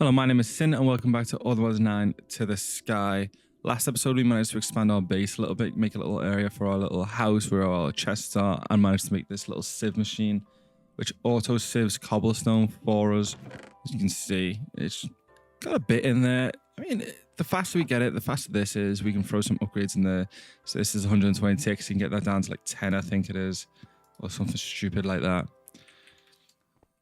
Hello, my name is Sin and welcome back to Otherwise 9 to the Sky. Last episode we managed to expand our base a little bit, make a little area for our little house where our chests are, and managed to make this little sieve machine which auto sieves cobblestone for us. As you can see, it's got a bit in there. I mean, the faster we get it, the faster this is. We can throw some upgrades in there. So this is 120 ticks, you can get that down to like 10 I think it is, or something stupid like that.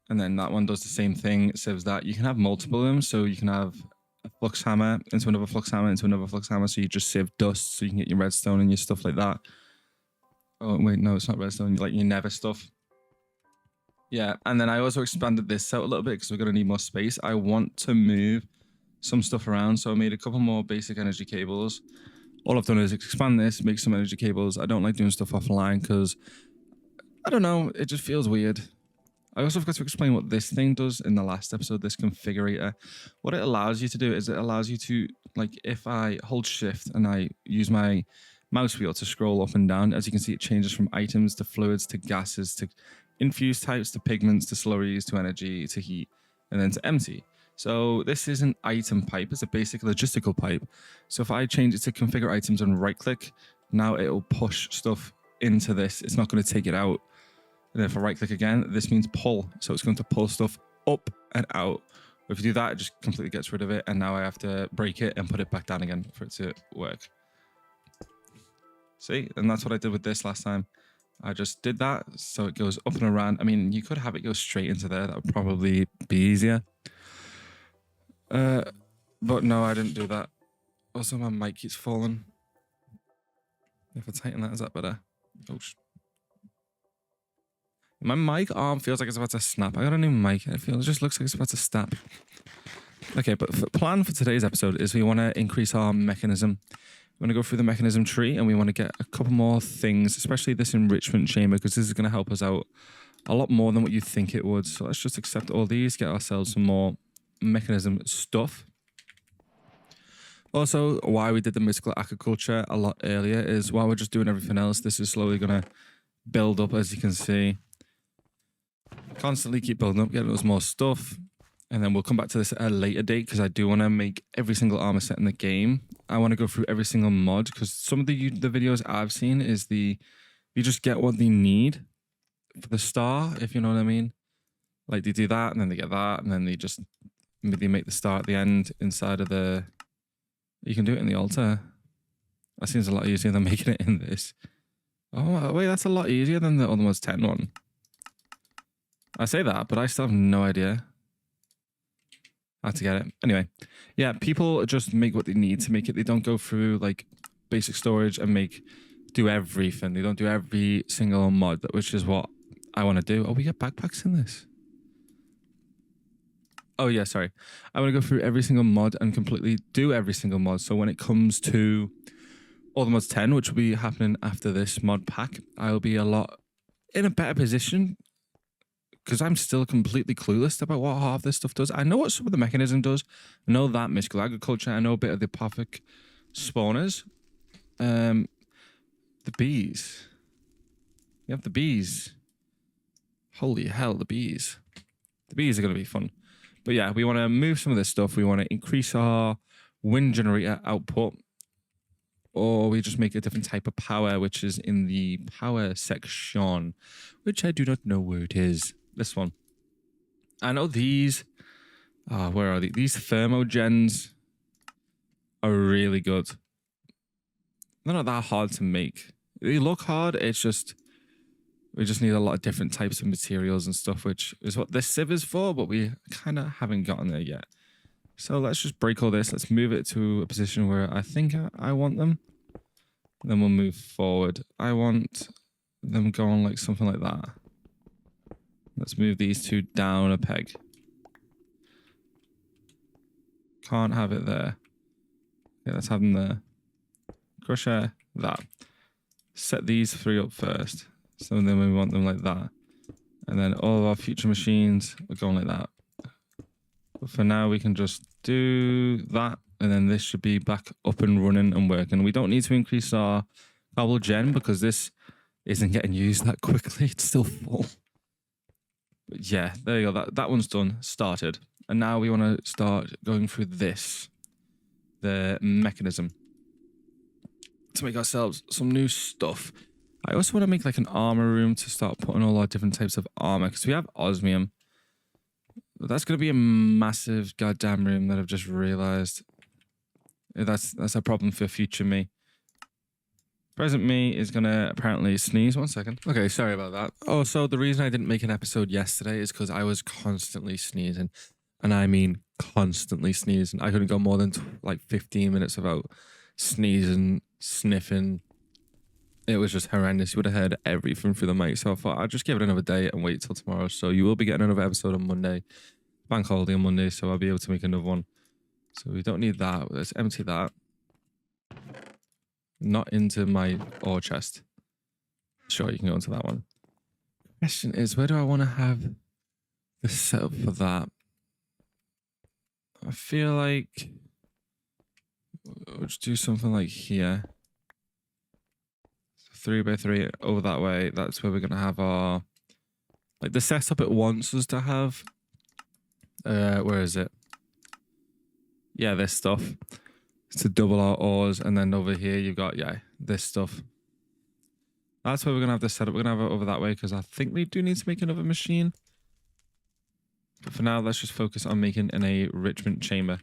And then that one does the same thing. It says that you can have multiple of them. So you can have a flux hammer into another flux hammer into another flux hammer. So you just save dust so you can get your redstone and your stuff like that. Oh, wait, no, it's not redstone. Like your nether stuff. Yeah, and then I also expanded this out a little bit because we're going to need more space. I want to move some stuff around. So I made a couple more basic energy cables. All I've done is expand this, make some energy cables. I don't like doing stuff offline because, I don't know, it just feels weird. I also forgot to explain what this thing does in the last episode, this configurator. What it allows you to do is it allows you to, like, if I hold shift and I use my mouse wheel to scroll up and down, as you can see, it changes from items to fluids to gases to infused types to pigments to slurries to energy to heat and then to empty. So this is an item pipe. It's a basic logistical pipe. So if I change it to configure items and right click, now it will push stuff into this. It's not going to take it out. And then if I right click again, this means pull. So it's going to pull stuff up and out. If you do that, it just completely gets rid of it. And now I have to break it and put it back down again for it to work. See? And that's what I did with this last time. I just did that. So it goes up and around. I mean, you could have it go straight into there. That would probably be easier. But no, I didn't do that. Also, my mic keeps falling. If I tighten that, is that better? Oh, my mic arm feels like it's about to snap. I got a new mic. It just looks like it's about to snap. Okay, but the plan for today's episode is we want to increase our mechanism. We want to go through the mechanism tree and we want to get a couple more things, especially this enrichment chamber, because this is going to help us out a lot more than what you think it would. So let's just accept all these, get ourselves some more mechanism stuff. Also, why we did the mystical agriculture a lot earlier is while we're just doing everything else, this is slowly going to build up, as you can see. Constantly keep building up, getting us more stuff, and then we'll come back to this at a later date because I do want to make every single armor set in the game. I want to go through every single mod because some of the videos I've seen is you just get what they need for the star, if you know what I mean. Like they do that and then they get that and then they make the star at the end inside of the. You can do it in the altar. That seems a lot easier than making it in this. Oh wait, that's a lot easier than the Otherwise 10 one. I say that, but I still have no idea how to get it. Anyway, yeah, people just make what they need to make it. They don't go through like basic storage and do everything. They don't do every single mod, which is what I want to do. Oh, we get backpacks in this. Oh yeah, sorry. I want to go through every single mod and completely do every single mod. So when it comes to Otherwise 10, which will be happening after this mod pack, I'll be in a better position. Because I'm still completely clueless about what half this stuff does. I know what some of the mechanism does. I know that mystical agriculture. I know a bit of the apothic spawners. The bees. You have the bees. Holy hell, the bees. The bees are going to be fun. But yeah, we want to move some of this stuff. We want to increase our wind generator output. Or we just make a different type of power, which is in the power section. Which I do not know where it is. This one. I know these. Where are they? These thermogens are really good. They're not that hard to make. They look hard. It's just we just need a lot of different types of materials and stuff, which is what this sieve is for, but we kind of haven't gotten there yet. So let's just break all this. Let's move it to a position where I think I want them. Then we'll move forward. I want them going like something like that. Let's move these two down a peg. Can't have it there. Okay, let's have them there. Crusher, that. Set these three up first. So then we want them like that. And then all of our future machines are going like that. But for now, we can just do that. And then this should be back up and running and working. We don't need to increase our cobble gen because this isn't getting used that quickly. It's still full. But yeah, there you go. That one's done. Started. And now we want to start going through this, the mechanism, to make ourselves some new stuff. I also want to make like an armor room to start putting all our different types of armor, because we have osmium. But that's going to be a massive goddamn room that I've just realized. That's a problem for future me. Present me is going to apparently sneeze. 1 second. Okay, sorry about that. Oh, so the reason I didn't make an episode yesterday is because I was constantly sneezing. And I mean constantly sneezing. I couldn't go more than like 15 minutes without sneezing, sniffing. It was just horrendous. You would have heard everything through the mic. So I thought I'd just give it another day and wait till tomorrow. So you will be getting another episode on Monday. Bank holiday on Monday, so I'll be able to make another one. So we don't need that. Let's empty that. Not into my ore chest. Sure, you can go into that one. Question is, where do I want to have the setup for that? I feel like we'll just do something like here. 3x3 over that way. That's where we're going to have our... Like the setup it wants us to have. Where is it? Yeah, this stuff. To double our ores, and then over here you've got, yeah, this stuff. That's where we're gonna have this setup. We're gonna have it over that way because I think we do need to make another machine. But for now, let's just focus on making an enrichment chamber.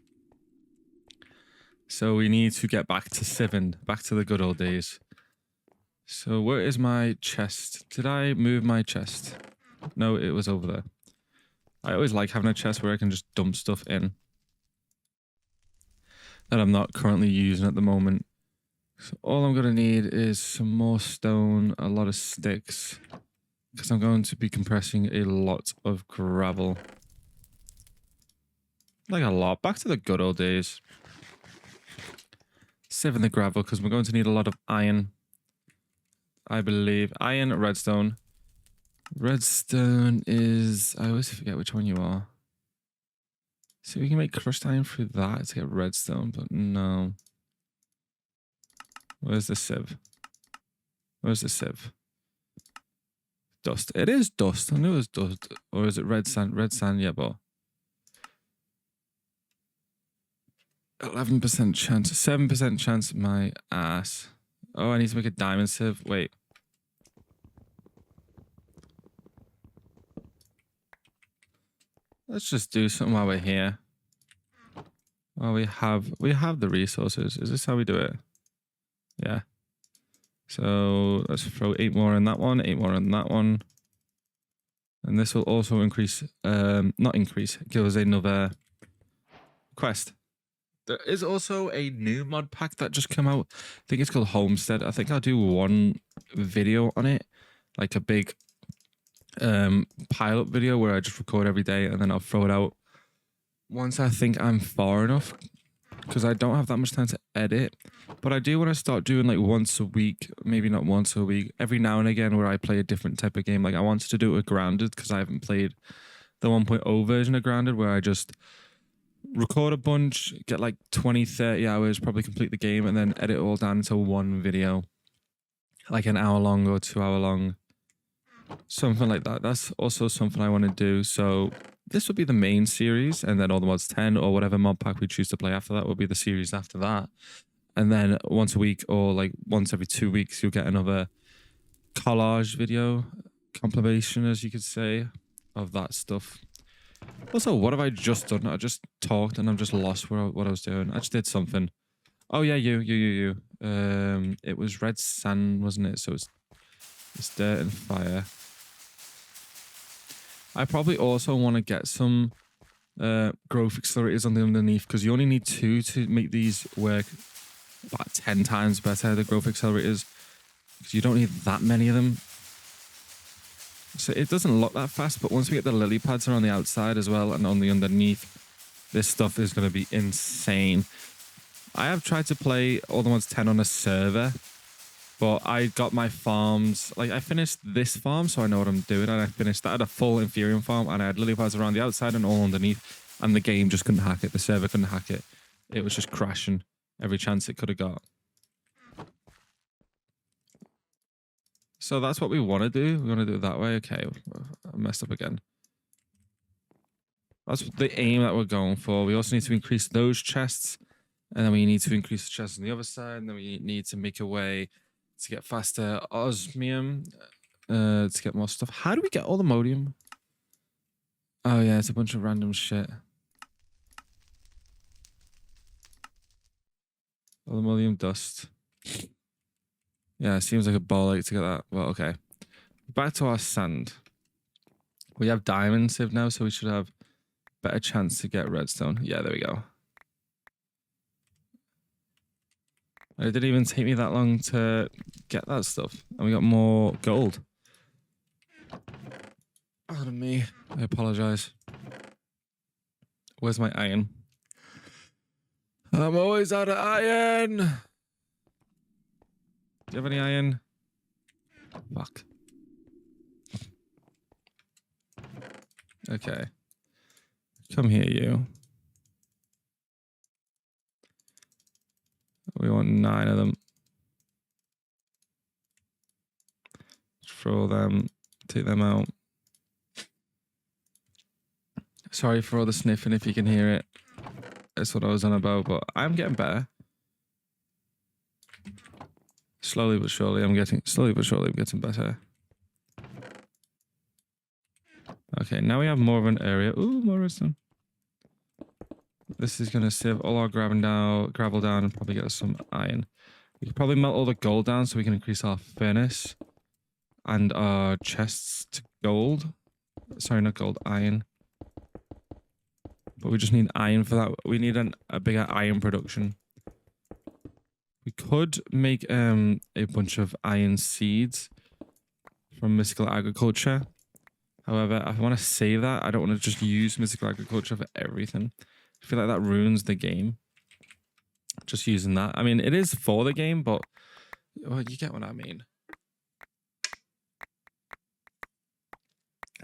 So we need to get back to 7, back to the good old days. So where is my chest? Did I move my chest? No, it was over there. I always like having a chest where I can just dump stuff in that I'm not currently using at the moment. So all I'm going to need is some more stone, a lot of sticks, because I'm going to be compressing a lot of gravel. Like a lot. Back to the good old days. Saving the gravel, because we're going to need a lot of iron. I believe. Iron, redstone. Redstone is... I always forget which one you are. So we can make crushed iron through that to get redstone, but no. Where's the sieve? Where's the sieve? Dust. It is dust. I knew it was dust. Or is it red sand? Red sand, yeah, but 11% chance. 7% chance, my ass. Oh, I need to make a diamond sieve. Wait. Let's just do something while we're here. Well, we have the resources. Is this how we do it? Yeah. So let's throw 8 more in that one, 8 more in that one. And this will also increase, not increase, give us another quest. There is also a new mod pack that just came out. I think it's called Homestead. I think I'll do one video on it, like a big pilot video where I just record every day and then I'll throw it out once I think I'm far enough, because I don't have that much time to edit. But I do want to start doing like once a week, maybe not once a week, every now and again where I play a different type of game. Like I wanted to do it with Grounded because I haven't played the 1.0 version of Grounded, where I just record a bunch, get like 20, 30 hours, probably complete the game, and then edit it all down into one video, like an hour long or 2 hour long. Something like that. That's also something I want to do. So this will be the main series, and then all the mods 10 or whatever mod pack we choose to play after that will be the series after that. And then once a week or like once every 2 weeks, you'll get another collage video, compilation, as you could say, of that stuff. Also, what have I just done? I just talked and I'm just lost what I was doing. I just did something. Oh yeah, you. It was red sand, wasn't it? So it's dirt and fire. I probably also want to get some growth accelerators on the underneath, because you only need 2 to make these work about 10 times better, the growth accelerators, because you don't need that many of them. So it doesn't look that fast, but once we get the lily pads around the outside as well and on the underneath, this stuff is going to be insane. I have tried to play all the mods 10 on a server, but I got my farms, like I finished this farm, so I know what I'm doing, and I finished that at a full Inferium farm, and I had lily pads around the outside and all underneath, and the game just couldn't hack it. The server couldn't hack it. It was just crashing every chance it could have got. So that's what we want to do. We want to do it that way. Okay, I messed up again. That's the aim that we're going for. We also need to increase those chests. And then we need to increase the chests on the other side. And then we need to make a way to get faster osmium. To get more stuff. How do we get all the modium? Oh yeah, it's a bunch of random shit. All the modium dust. Yeah, it seems like a ball ache to get that. Well, okay. Back to our sand. We have diamond sieve now, so we should have better chance to get redstone. Yeah, there we go. It didn't even take me that long to get that stuff. And we got more gold. Pardon me. I apologize. Where's my iron? I'm always out of iron. Do you have any iron? Fuck. Okay. Come here, you. We want 9 of them. Throw them. Take them out. Sorry for all the sniffing if you can hear it. That's what I was on about, but I'm getting better. Slowly but surely I'm getting better. Okay, now we have more of an area. Ooh, more redstone. This is gonna save all our gravel down and probably get us some iron. We could probably melt all the gold down so we can increase our furnace and our chests to gold. Sorry, not gold, iron. But we just need iron for that. We need a bigger iron production. We could make a bunch of iron seeds from mystical agriculture. However, if I want to save that, I don't want to just use mystical agriculture for everything. I feel like that ruins the game. Just using that. I mean, it is for the game, but well, you get what I mean.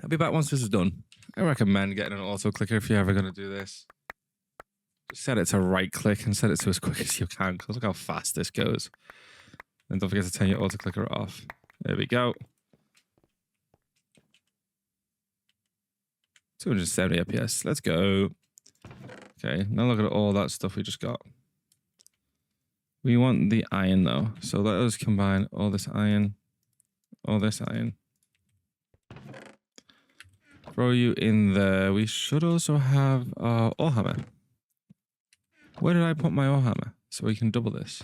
I'll be back once this is done. I recommend getting an auto clicker if you're ever going to do this. Just set it to right click and set it to as quick as you can, because look how fast this goes. And don't forget to turn your auto clicker off. There we go. 270 FPS. Let's go. Okay, now look at all that stuff we just got. We want the iron though. So let us combine all this iron. All this iron. Throw you in there. We should also have our ore hammer. Where did I put my ore hammer? So we can double this.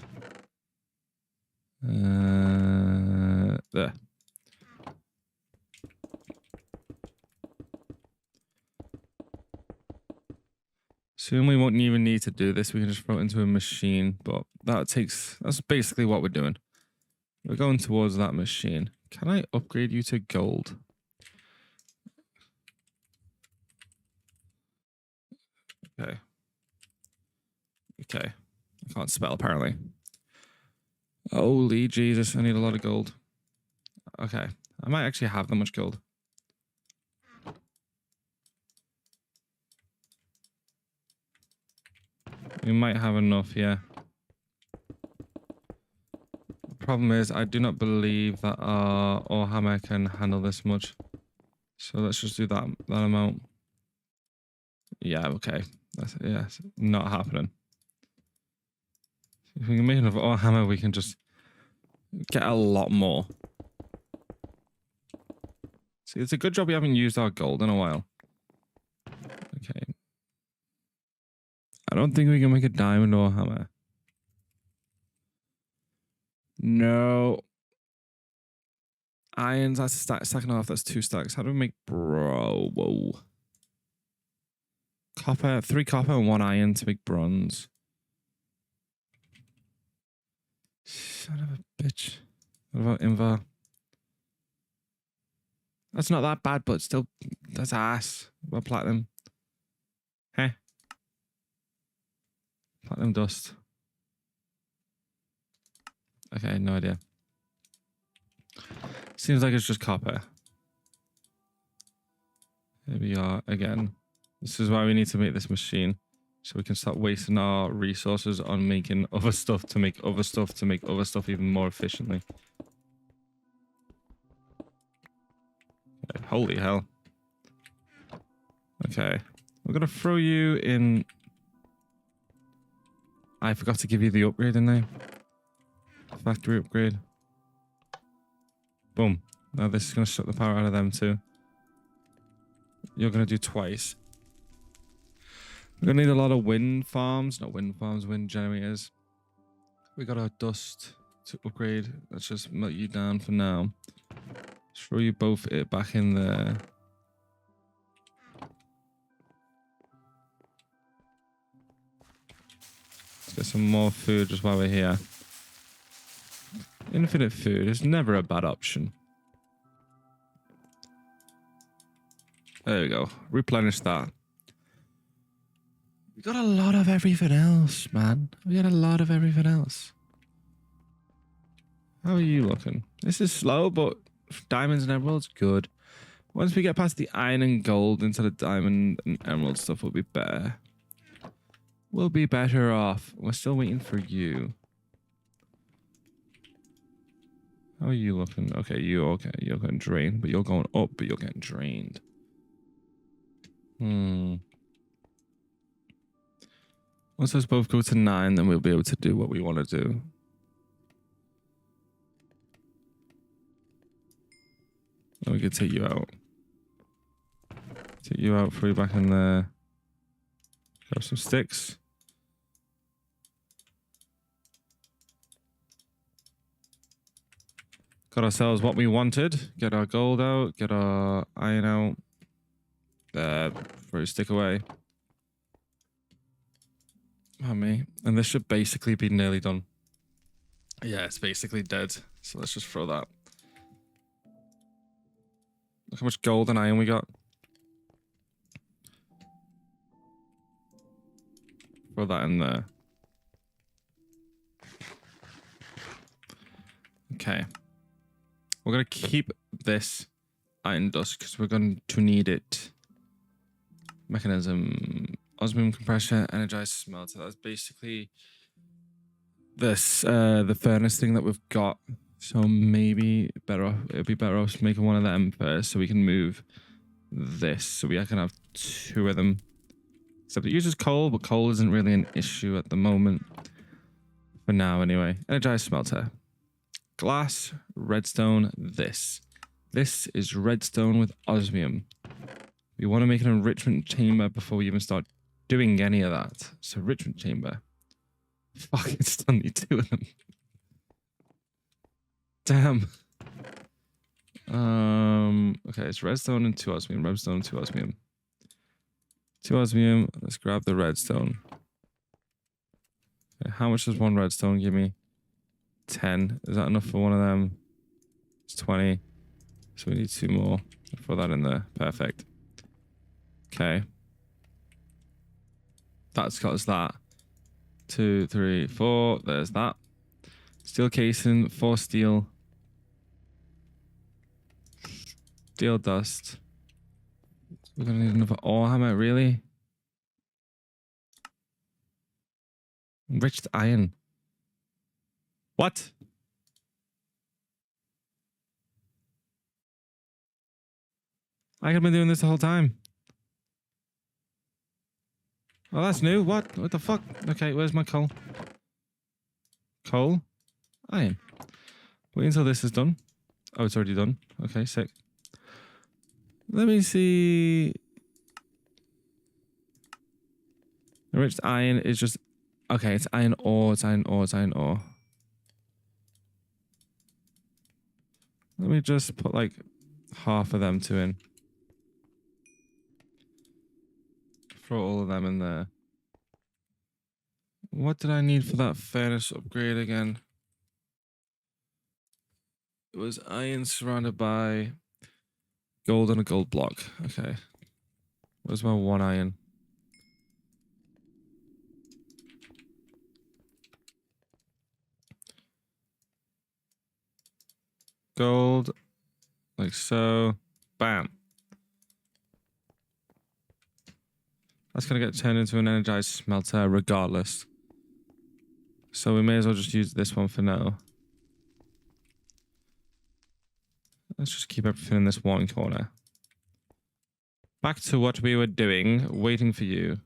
There. Soon we won't even need to do this. We can just throw it into a machine. But that's basically what we're doing. We're going towards that machine. Can I upgrade you to gold? Okay. Okay. I can't spell apparently. Holy Jesus, I need a lot of gold. Okay. I might actually have that much gold. We might have enough, yeah. The problem is I do not believe that our ore hammer can handle this much. So let's just do that amount. Yeah, okay. Yeah, it's not happening. If we can make enough ore hammer, we can just get a lot more. See, it's a good job we haven't used our gold in a while. Okay. I don't think we can make a diamond ore hammer. No. Irons, that's stacking off. That's 2 stacks. How do we make bro? Whoa. Copper, 3 copper and 1 iron to make bronze. Son of a bitch. What about Invar? That's not that bad, but still, that's ass. What about platinum? Heh. Platinum dust. Okay, no idea. Seems like it's just copper. Here we are again. This is why we need to make this machine. So we can start wasting our resources on making other stuff to make other stuff to make other stuff even more efficiently. Okay, holy hell. Okay. We're going to throw you in... I forgot to give you the upgrade, didn't I? Factory upgrade. Boom. Now this is going to shut the power out of them too. You're going to do twice. We're going to need a lot of wind farms. Not wind farms, wind generators. We got our dust to upgrade. Let's just melt you down for now. Throw you both back in there. Let's get some more food just while we're here. Infinite food is never a bad option. There we go. Replenish that. We got a lot of everything else, man. We got a lot of everything else. How are you looking? This is slow, but diamonds and emeralds, good. Once we get past the iron and gold into the diamond and emerald stuff, we'll be better. We'll be better off. We're still waiting for you. How are you looking? Okay, you're getting drained, but you're going up, but you're getting drained. Once those both go to 9, then we'll be able to do what we want to do. Then we can take you out. Take you out, throw you back in there. Grab some sticks. Got ourselves what we wanted. Get our gold out, get our iron out. There, throw your stick away. Me. And this should basically be nearly done. Yeah, it's basically dead. So let's just throw that. Look how much gold and iron we got. Throw that in there. Okay. We're going to keep this iron dust because we're going to need it. Mechanism. Osmium compressor, energized smelter. That's basically this the furnace thing that we've got. So maybe it'd be better off making one of them first so we can move this. So I can have 2 of them. Except it uses coal, but coal isn't really an issue at the moment. For now anyway. Energized smelter. Glass, redstone, this. This is redstone with osmium. We want to make an enrichment chamber before we even start doing any of that. So enrichment chamber. Fuck, it's still need 2 of them. Damn. Okay, it's redstone and 2 osmium. Redstone and 2 osmium. 2 osmium. Let's grab the redstone. Okay, how much does 1 redstone give me? 10. Is that enough for one of them? It's 20. So we need 2 more. Throw that in there. Perfect. Okay. That's got us that. 2, 3, 4. There's that. Steel casing, 4 steel. Steel dust. We're gonna need another ore hammer, really? Enriched iron. What? I could have been doing this the whole time. Oh, that's new. What? What the fuck? Okay, where's my coal? Coal? Iron. Wait until this is done. Oh, it's already done. Okay, sick. Let me see. Enriched iron is just... Okay, it's iron ore, it's iron ore, it's iron ore. Let me just put like half of them 2 in. Throw all of them in there. What did I need for that furnace upgrade again? It was iron surrounded by gold and a gold block. Okay. Where's my 1 iron? Gold. Like so. Bam. That's going to get turned into an energized smelter regardless. So we may as well just use this one for now. Let's just keep everything in this one corner. Back to what we were doing, waiting for you.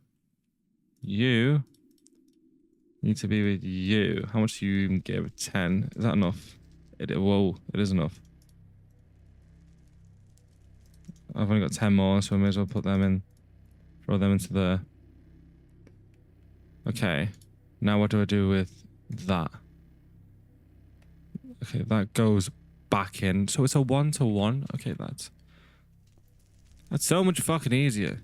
You need to be with you. How much do you even give? 10. Is that enough? Whoa, it is enough. I've only got 10 more, so I may as well put them in. Throw them into there. Okay. Now what do I do with that? Okay, that goes back in. So it's a 1-to-1. Okay, that's so much fucking easier.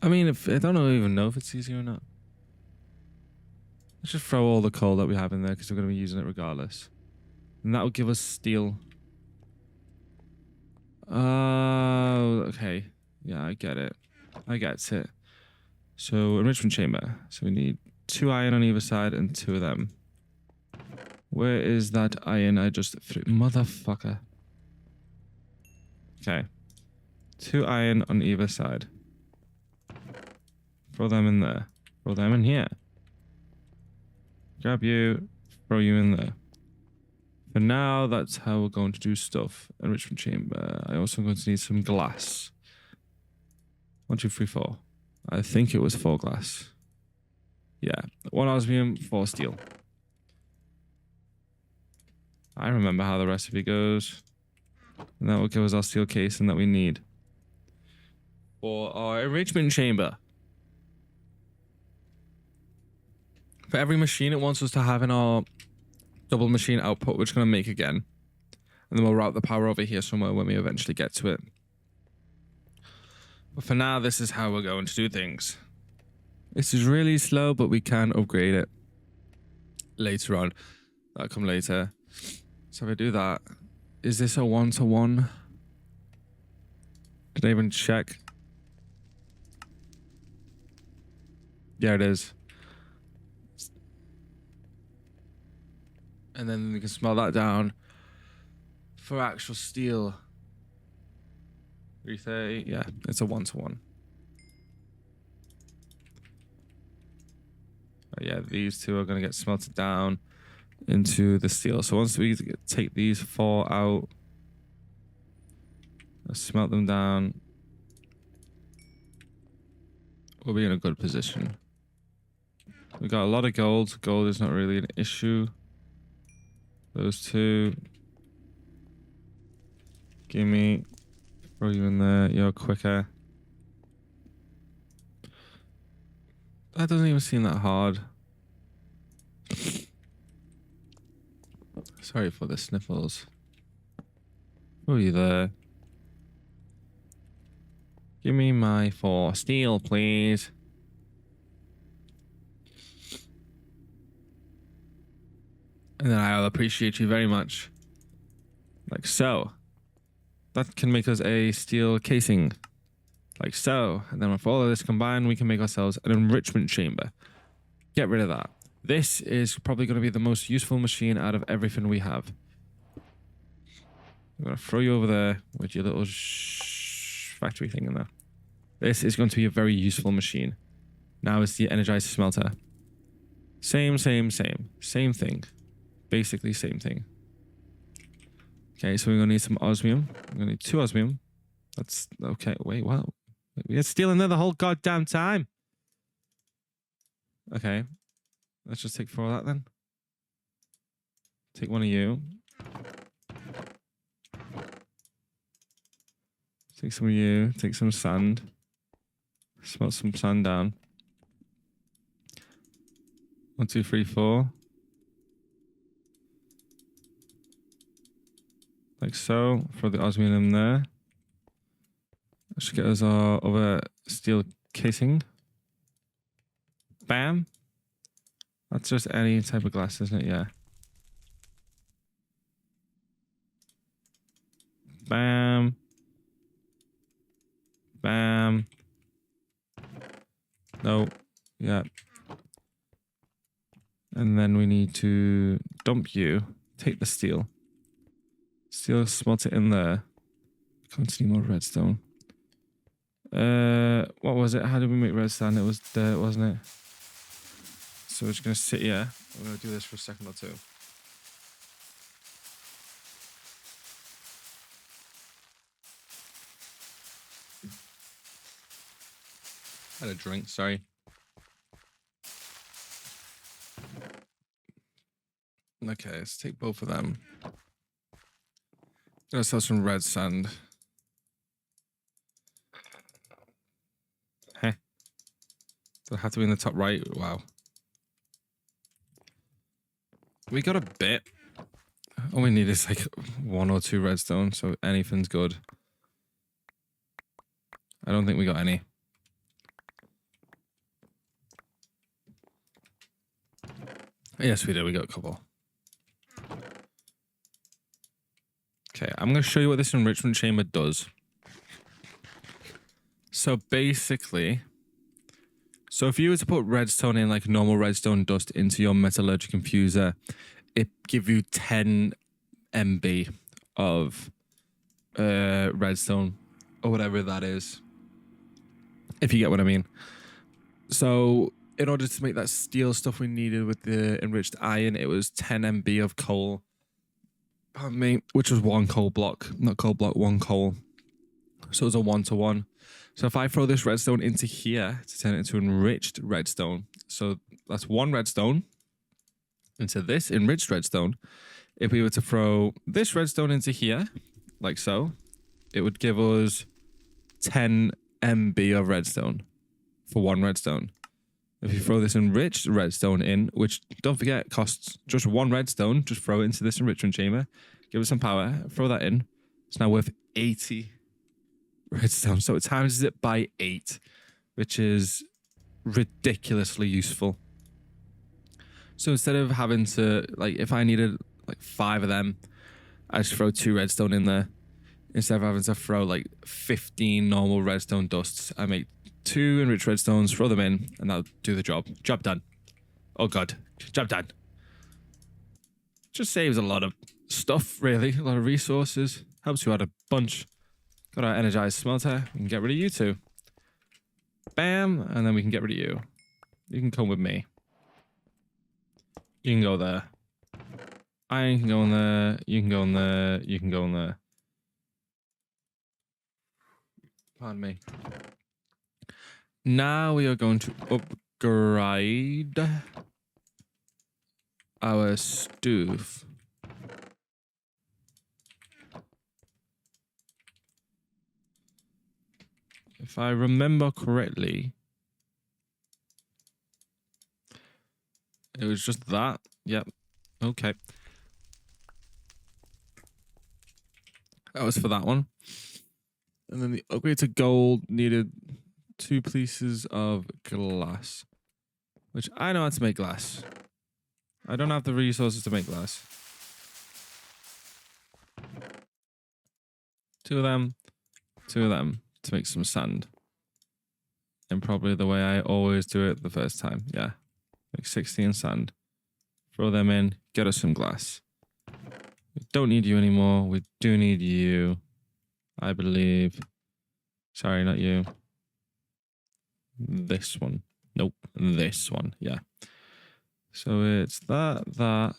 I mean, I don't even know if it's easier or not. Let's just throw all the coal that we have in there because we're going to be using it regardless. And that will give us steel. Oh, okay. Yeah, I get it. I get it. So, enrichment chamber. So we need 2 iron on either side and 2 of them. Where is that iron I just threw? Motherfucker. Okay. 2 iron on either side. Throw them in there. Throw them in here. Grab you. Throw you in there. For now, that's how we're going to do stuff. Enrichment chamber. I also going to need some glass. 1, 2, 3, 4. I think it was 4 glass. Yeah. 1 osmium, 4 steel. I remember how the recipe goes. And that will give us our steel casing that we need for our enrichment chamber. For every machine it wants us to have in our double machine output, we're just going to make again. And then we'll route the power over here somewhere when we eventually get to it. But for now, this is how we're going to do things. This is really slow, but we can upgrade it later on. That'll come later. So if I do that, is this a 1-to-1? Did I even check? Yeah, it is. And then we can smell that down for actual steel. 330, yeah, it's a 1-to-1. Yeah, these 2 are going to get smelted down into the steel. So once we take these 4 out, smelt them down, we'll be in a good position. We got a lot of gold. Gold is not really an issue. Those 2. Gimme. Throw you in there. You're quicker. That doesn't even seem that hard. Sorry for the sniffles. Oh, you there? Give me my 4 steel, please. And then I'll appreciate you very much. Like so. That can make us a steel casing. Like so. And then with all of this combined, we can make ourselves an enrichment chamber. Get rid of that. This is probably going to be the most useful machine out of everything we have. I'm going to throw you over there with your little factory thing in there. This is going to be a very useful machine. Now it's the energized smelter. Same thing. Basically same thing. Okay, so we're going to need some osmium. We're going to need 2 osmium. That's okay. Wait, wow. We had steel in there the whole goddamn time. Okay. Let's just take 4 of that then. Take 1 of you. Take some of you. Take some sand. Smelt some sand down. 1, 2, 3, 4. Like so. Throw the osmium in there. That should get us our other steel casing. Bam. That's just any type of glass, isn't it? Yeah. Bam. Bam. No. Yeah. And then we need to dump you. Take the steel. Steel, smelt it in there. Can't need more redstone. What was it? How did we make redstone? It was dirt, wasn't it? So we're just going to sit here. We're going to do this for a second or 2. Had a drink, sorry. Okay, let's take both of them. Gonna sell some red sand. Heh. Does it have to be in the top right? Wow. We got a bit. All we need is like 1 or 2 redstone, so anything's good. I don't think we got any. Yes, we did. We got a couple. Okay, I'm going to show you what this enrichment chamber does. So basically, if you were to put redstone in, like normal redstone dust, into your metallurgic infuser, it give you 10 MB of redstone, or whatever that is, if you get what I mean. So in order to make that steel stuff we needed with the enriched iron, it was 10 MB of coal. Pardon me, which was 1 coal block, not coal block, 1 coal. So it was a 1-to-1. So if I throw this redstone into here to turn it into enriched redstone, so that's 1 redstone into this enriched redstone. If we were to throw this redstone into here, like so, it would give us 10 MB of redstone for 1 redstone. If you throw this enriched redstone in, which, don't forget, costs just 1 redstone, just throw it into this enrichment chamber, give it some power, throw that in. It's now worth 80 redstone. So it times it by 8, which is ridiculously useful. So instead of having to, like, if I needed like 5 of them, I just throw 2 redstone in there. Instead of having to throw like 15 normal redstone dusts, I make 2 enriched redstones, throw them in, and that'll do the job. Job done. Oh god, job done. Just saves a lot of stuff, really, a lot of resources. Helps you out a bunch. Got our energized smelter. We can get rid of you 2. Bam, and then we can get rid of you. You can come with me. You can go there. I can go in there. You can go in there. You can go in there. Pardon me. Now we are going to upgrade our stove. If I remember correctly, it was just that. Yep. Okay. That was for that one. And then the upgrade to gold needed 2 pieces of glass, which I know how to make glass. I don't have the resources to make glass. 2 of them, 2 of them to make some sand. And probably the way I always do it the first time. Yeah. Make 16 sand. Throw them in, get us some glass. We don't need you anymore. We do need you, I believe. Sorry, not you. This one. Nope. This one. Yeah. So it's that.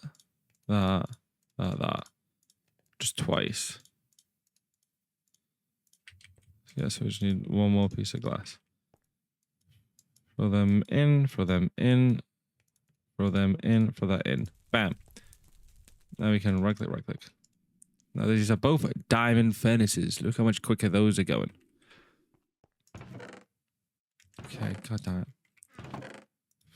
Just twice. Yeah, so we just need 1 more piece of glass. Throw them in, throw them in, throw them in, throw that in. Bam. Now we can right click, right click. Now these are both diamond furnaces. Look how much quicker those are going. Okay, god damn it.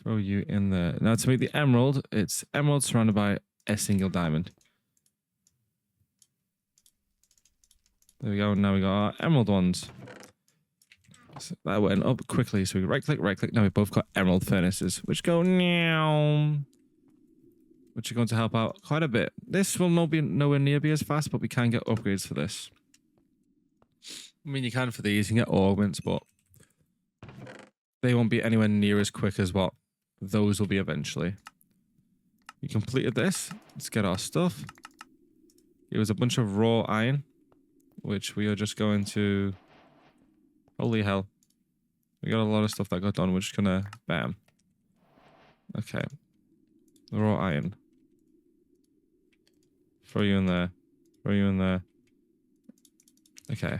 Throw you in there. Now to make the emerald, it's emerald surrounded by a single diamond. There we go. Now we got our emerald ones. So that went up quickly. So we right click, right click. Now we've both got emerald furnaces, which go now. Which are going to help out quite a bit. This will not be nowhere near be as fast, but we can get upgrades for this. I mean, you can for these, you can get augments, but they won't be anywhere near as quick as what those will be eventually. We completed this. Let's get our stuff. It was a bunch of raw iron, which we are just going to... Holy hell. We got a lot of stuff that got done. We're just gonna... Bam. Okay. The raw iron. Throw you in there. Throw you in there. Okay.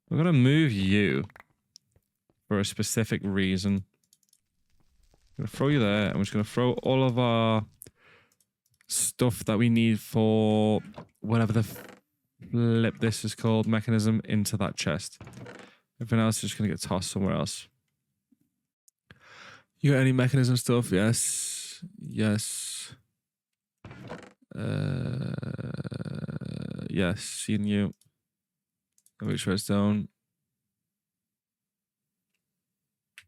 We're gonna move you for a specific reason. I'm going to throw you there. I'm just going to throw all of our stuff that we need for whatever the flip this is called, mechanism, into that chest. Everything else is just going to get tossed somewhere else. You got any mechanism stuff? Yes. Yes. Yes, seeing you. Which redstone?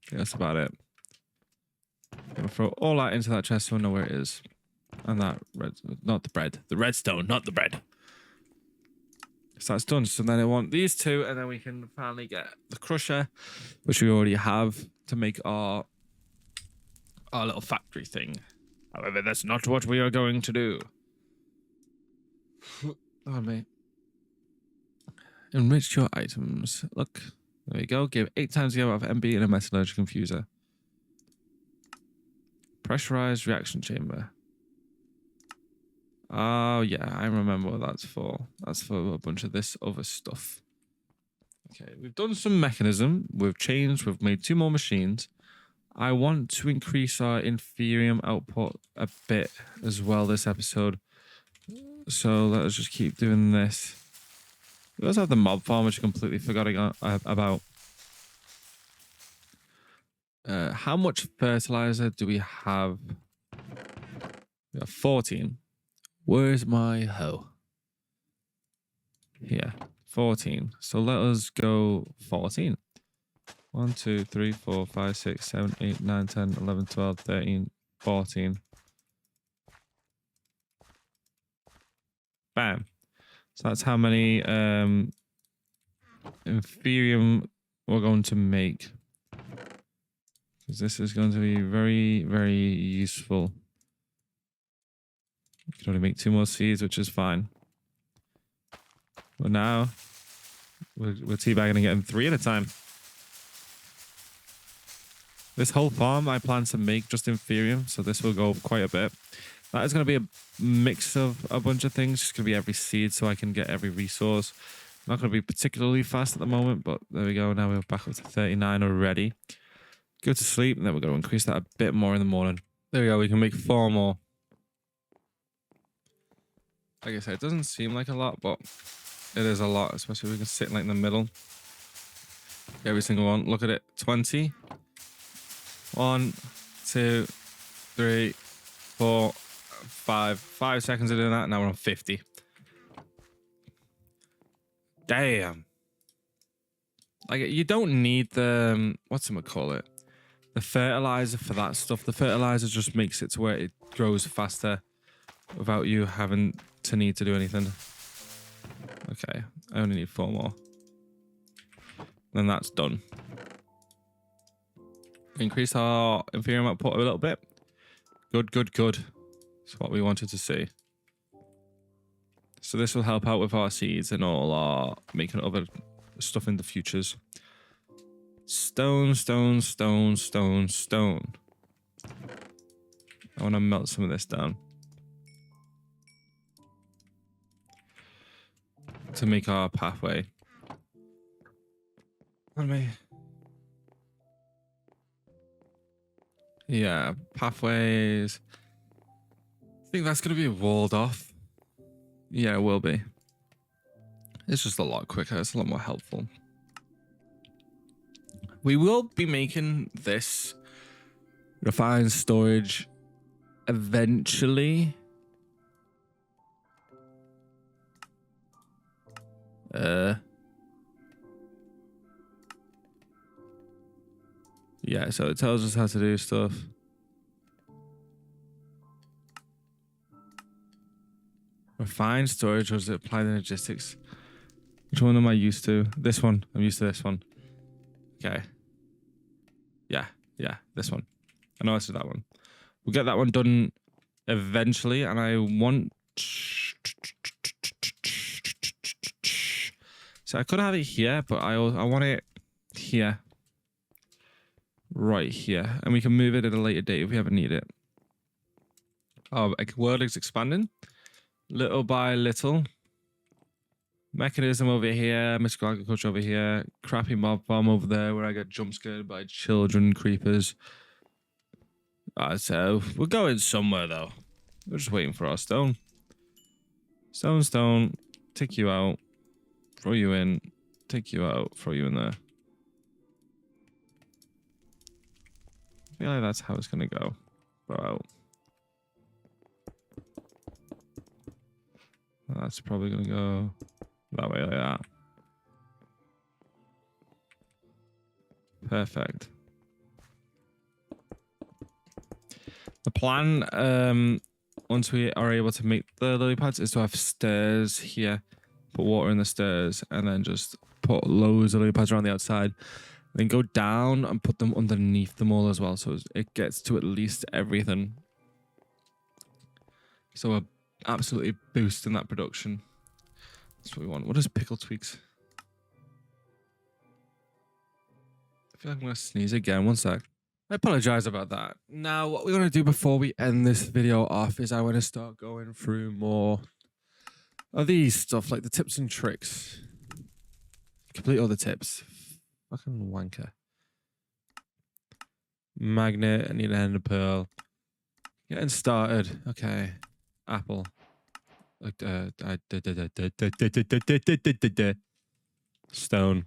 Yeah, that's about it. I'm gonna throw all that into that chest so I know where it is. And that not the bread. The redstone, not the bread. So that's done. So then I want these two, and then we can finally get the crusher, which we already have, to make our little factory thing. However, that's not what we are going to do. Oh, mate. Enrich your items. Look. There we go. Give 8 times the amount of MB in a metallurgical infuser. Pressurized reaction chamber. Oh, yeah. I remember what that's for. That's for a bunch of this other stuff. Okay. We've done some mechanism. We've changed. We've made 2 more machines. I want to increase our Inferium output a bit as well this episode. So let us just keep doing this. We also have the mob farm, which I completely forgot about. How much fertilizer do we have? We have 14. Where's my hoe? Here. 14. So let us go 14. 1, 2, 3, 4, 5, 6, 7, 8, 9, 10, 11, 12, 13, 14. Bam. So that's how many Inferium we're going to make. Because this is going to be very, very useful. We can only make 2 more seeds, which is fine. But now, we're teabagging and getting 3 at a time. This whole farm I plan to make just Inferium, so this will go quite a bit. That is going to be a mix of a bunch of things. It's going to be every seed so I can get every resource. Not going to be particularly fast at the moment, but there we go. Now we're back up to 39 already. Go to sleep, and then we're going to increase that a bit more in the morning. There we go. We can make 4 more. Like I said, it doesn't seem like a lot, but it is a lot, especially if we can sit like in the middle. Every single one. Look at it. 20. 1, 2, 3, 4, 5. 5 seconds of doing that. Now we're on 50. Damn. Like, you don't need the, whatchamacallit, the fertilizer for that stuff. The fertilizer just makes it to where it grows faster without you having to need to do anything. Okay, I only need 4 more. Then that's done. Increase our Inferium output a little bit. Good, good, good. That's what we wanted to see. So this will help out with our seeds and all our making other stuff in the futures. Stone, stone, stone, stone, stone. I want to melt some of this down. To make our pathway. Yeah, pathways. I think that's going to be walled off. Yeah, it will be. It's just a lot quicker. It's a lot more helpful. We will be making this refined storage eventually. Yeah, so it tells us how to do stuff. Refined storage, or is it applied logistics? Which one am I used to? This one. I'm used to this one. Okay. Yeah, this one. I know I said that one. We'll get that one done eventually, and I want... So I could have it here, but I want it here. Right here. And we can move it at a later date if we ever need it. Our world is expanding. Little by little. Mechanism over here, mystical agriculture over here, crappy mob farm over there where I get jump scared by children, creepers. So we're going somewhere though. We're just waiting for our stone. Stone, take you out, throw you in, take you out, throw you in there. I feel like that's how it's gonna go. Throw out. That's probably gonna go that way like that. Perfect. The plan, once we are able to make the lily pads, is to have stairs here, put water in the stairs, and then just put loads of lily pads around the outside. Then go down and put them underneath them all as well, so it gets to at least everything. So we're absolutely boosting that production. That's what we want. What is pickle tweaks? I feel like I'm going to sneeze again. One sec. I apologize about that. Now, what we're going to do before we end this video off is I want to start going through more of these stuff, like the tips and tricks. Complete all the tips. Fucking wanker. Magnet. I need an ender pearl. Getting started. Okay. Apple. Stone.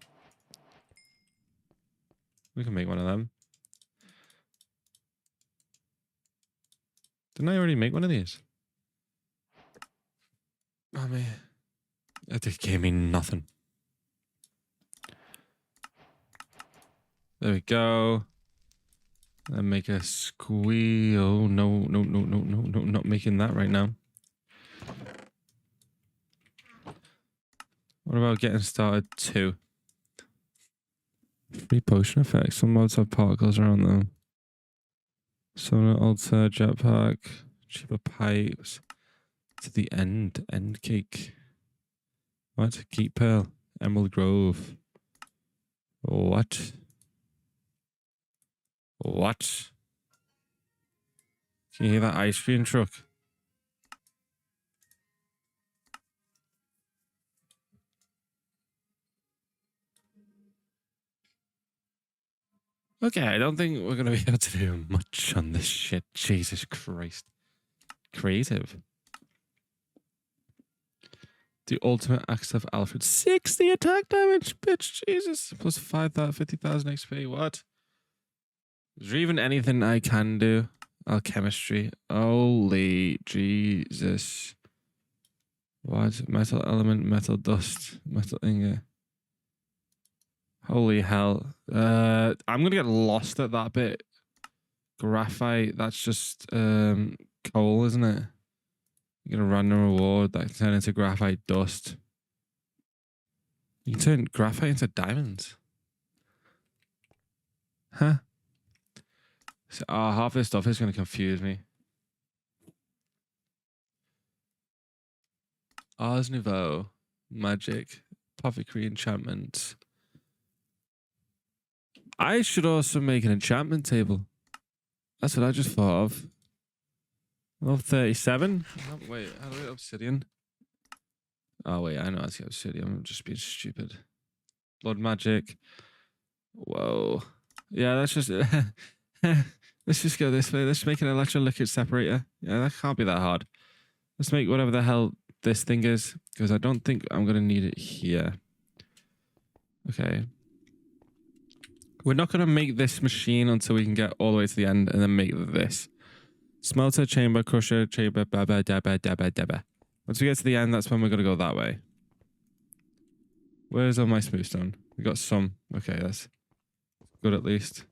We can make one of them. Didn't I already make one of these? Oh man. That just gave me nothing. There we go. And make a squeal. Oh, no, not making that right now. What about getting started too? Free potion effects. Some mods have particles around them. Sonar altar, jetpack, cheaper pipes. To the end. End cake. What? Keep pearl. Emerald Grove. What? What? Can you hear that ice cream truck? Okay, I don't think we're going to be able to do much on this shit. Jesus Christ. Creative. The ultimate axe of Alfred. 60 attack damage, bitch. Jesus. Plus 50,000 XP. What? Is there even anything I can do? Alchemistry. Holy Jesus. What? Metal element, metal dust, metal ingot. Holy hell. I'm gonna get lost at that bit. Graphite, that's just coal, isn't it? You get a random reward that can turn into graphite dust. You can turn graphite into diamonds. Huh? So, half this stuff is gonna confuse me. Ars Nouveau, magic, apothecary enchantment. I should also make an enchantment table. That's what I just thought of. Level 37? Oh, wait, how do I get obsidian? Oh, wait, I know how to get obsidian. I'm just being stupid. Blood magic. Whoa. Yeah, let's just... let's just go this way. Let's make an electrolytic separator. Yeah, that can't be that hard. Let's make whatever the hell this thing is, because I don't think I'm going to need it here. Okay. We're not going to make this machine until we can get all the way to the end and then make this. Smelter, chamber, crusher, chamber, baba, dabba, dabba, dabba. Once we get to the end, that's when we're going to go that way. Where's all my smooth stone? We got some. Okay, that's good at least.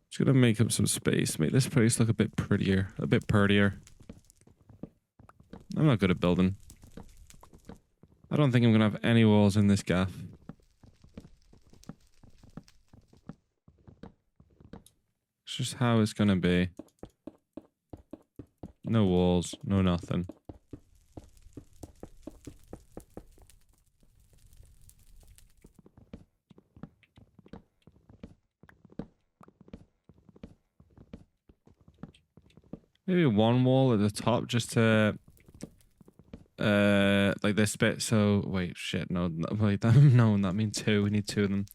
Just going to make up some space. Make this place look a bit prettier. A bit purtier. I'm not good at building. I don't think I'm going to have any walls in this gaff. It's just how it's going to be. No walls, no nothing. Maybe one wall at the top just to like this bit. So wait, shit, no, wait, no, that means two. We need two of them.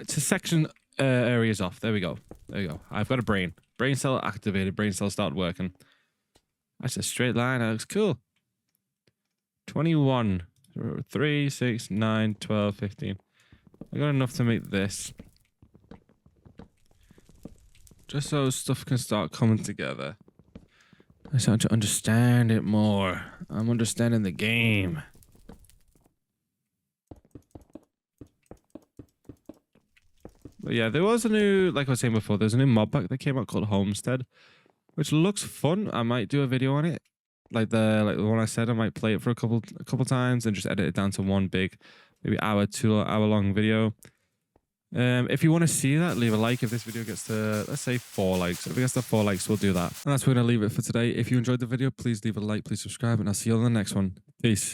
To section areas off. There we go. There we go. I've got a brain. Brain cell activated. Brain cell started working. That's a straight line. That looks cool. 21, 3, 6, 9, 12, 15. I got enough to make this. Just so stuff can start coming together. I start to understand it more. I'm understanding the game. But yeah, there was a new, like I was saying before, there's a new Modpack that came out called Homestead, which looks fun. I might do a video on it. Like the one I said, I might play it for a couple times and just edit it down to one big, maybe hour, 2 hour long video. If you want to see that, leave a like. If this video gets to, let's say, 4 likes. If it gets to 4 likes, we'll do that. And that's where we're going to leave it for today. If you enjoyed the video, please leave a like, please subscribe, and I'll see you on the next one. Peace.